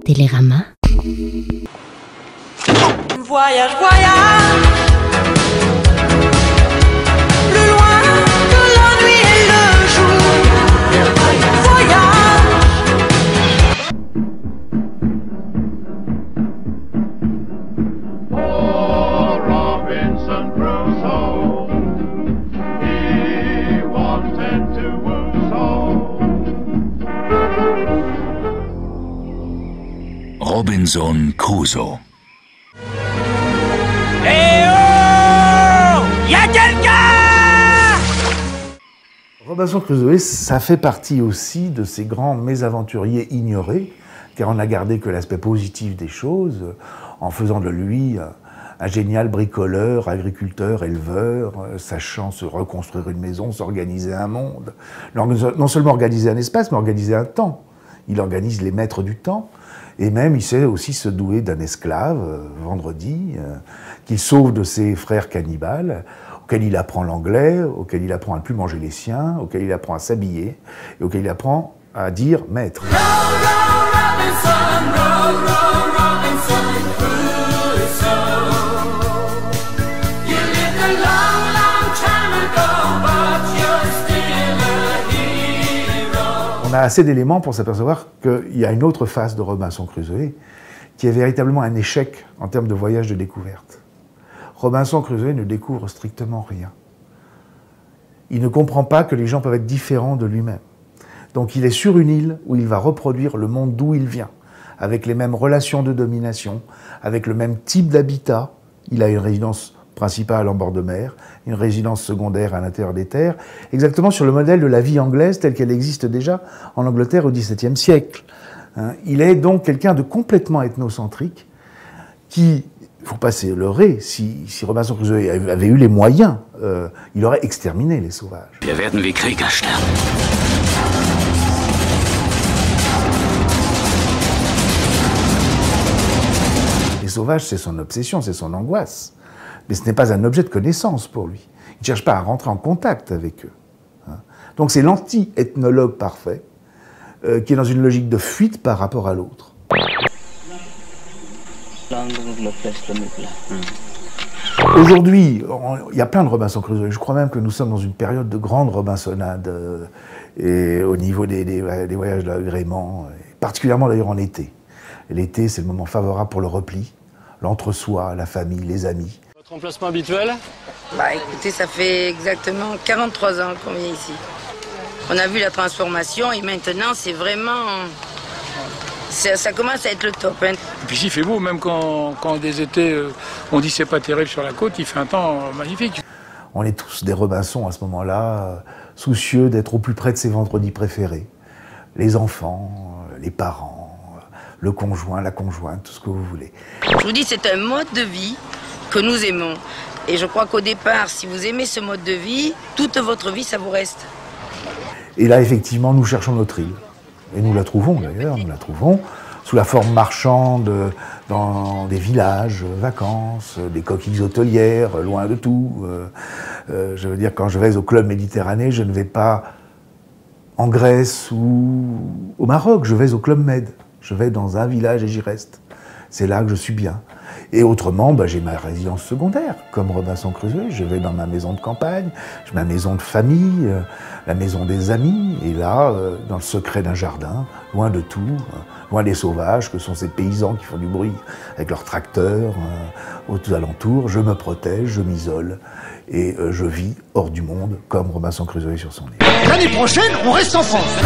Télérama. Voyage, voyage, plus loin que la nuit et le jour. Voyage. Oh, Robinson Crusoe, he wanted to woo so. Robinson Crusoe. Eh oh, y a quelqu'un! Robinson Crusoe, ça fait partie aussi de ces grands mésaventuriers ignorés, car on n'a gardé que l'aspect positif des choses, en faisant de lui un génial bricoleur, agriculteur, éleveur, sachant se reconstruire une maison, s'organiser un monde. Non seulement organiser un espace, mais organiser un temps. Il organise les maîtres du temps, et même il sait aussi se douer d'un esclave, Vendredi, qu'il sauve de ses frères cannibales, auquel il apprend l'anglais, auquel il apprend à ne plus manger les siens, auquel il apprend à s'habiller, et auquel il apprend à dire maître. On a assez d'éléments pour s'apercevoir qu'il y a une autre face de Robinson Crusoe qui est véritablement un échec en termes de voyage de découverte. Robinson Crusoe ne découvre strictement rien. Il ne comprend pas que les gens peuvent être différents de lui-même. Donc il est sur une île où il va reproduire le monde d'où il vient, avec les mêmes relations de domination, avec le même type d'habitat. Il a une résidence principale en bord de mer, une résidence secondaire à l'intérieur des terres, exactement sur le modèle de la vie anglaise telle qu'elle existe déjà en Angleterre au XVIIe siècle. Il est donc quelqu'un de complètement ethnocentrique qui, il ne faut pas se leurrer, si Robinson Crusoe avait eu les moyens, il aurait exterminé les sauvages. Wir werden wie Krieger sterben. Les sauvages, c'est son obsession, c'est son angoisse. Mais ce n'est pas un objet de connaissance pour lui. Il ne cherche pas à rentrer en contact avec eux. Donc c'est l'anti-ethnologue parfait, qui est dans une logique de fuite par rapport à l'autre. Aujourd'hui, il y a plein de Robinson Crusoe. Je crois même que nous sommes dans une période de grande Robinsonade, et au niveau des voyages d'agrément, particulièrement d'ailleurs en été. L'été, c'est le moment favorable pour le repli, l'entre-soi, la famille, les amis. Votre emplacement habituel? Bah écoutez, ça fait exactement 43 ans qu'on vient ici. On a vu la transformation et maintenant c'est vraiment... Ça commence à être le top. Hein. Et puis il fait beau, même quand des étés, on dit c'est pas terrible sur la côte, il fait un temps magnifique. On est tous des Robinson à ce moment-là, soucieux d'être au plus près de ses vendredis préférés. Les enfants, les parents, le conjoint, la conjointe, tout ce que vous voulez. Je vous dis, c'est un mode de vie que nous aimons. Et je crois qu'au départ, si vous aimez ce mode de vie, toute votre vie, ça vous reste. Et là, effectivement, nous cherchons notre île. Et nous la trouvons d'ailleurs, nous la trouvons sous la forme marchande, dans des villages, vacances, des coquilles hôtelières, loin de tout. Je veux dire, quand je vais au Club Méditerranée, je ne vais pas en Grèce ou au Maroc, je vais au Club Med. Je vais dans un village et j'y reste. C'est là que je suis bien. Et autrement, j'ai ma résidence secondaire, comme Robinson Crusoe. Je vais dans ma maison de campagne, j'ai ma maison de famille, la maison des amis. Et là, dans le secret d'un jardin, loin de tout, loin des sauvages, que sont ces paysans qui font du bruit avec leurs tracteurs aux alentours, je me protège, je m'isole. Et je vis hors du monde, comme Robinson Crusoe sur son île. L'année prochaine, on reste en France.